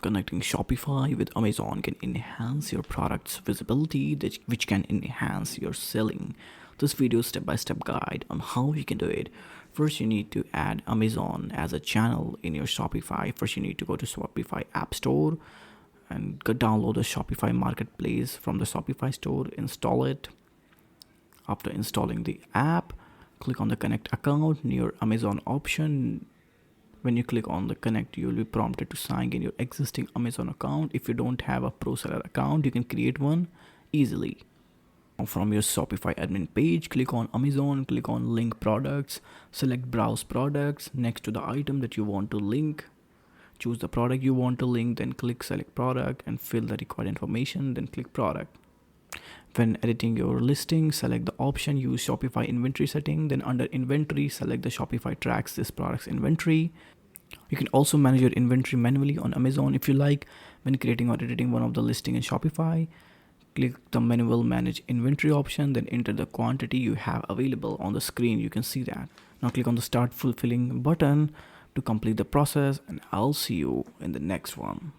connecting Shopify with Amazon can enhance your product's visibility, which can enhance your selling. This video is step-by-step guide on how you can do it. First, you need to add Amazon as a channel in your Shopify. First, you need to go to Shopify App Store and go download the Shopify Marketplace from the Shopify store, install it. After installing the app, click on the Connect account near Amazon option. When you click on the connect, you will be prompted to sign in your existing Amazon account. If you don't have a pro seller account, you can create one easily. From your Shopify admin page, click on Amazon, click on link products, select browse products. Next to the item that you want to link, choose the product you want to link, then click select product and fill the required information, then click product. When editing your listing, select the option use Shopify inventory setting, then under inventory, select the Shopify tracks this product's inventory. You can also manage your inventory manually on Amazon if you like. When creating or editing one of the listing in Shopify, click the manual manage inventory option, then enter the quantity you have available on the screen. You can see that. Now click on the start fulfilling button to complete the process, and I'll see you in the next one.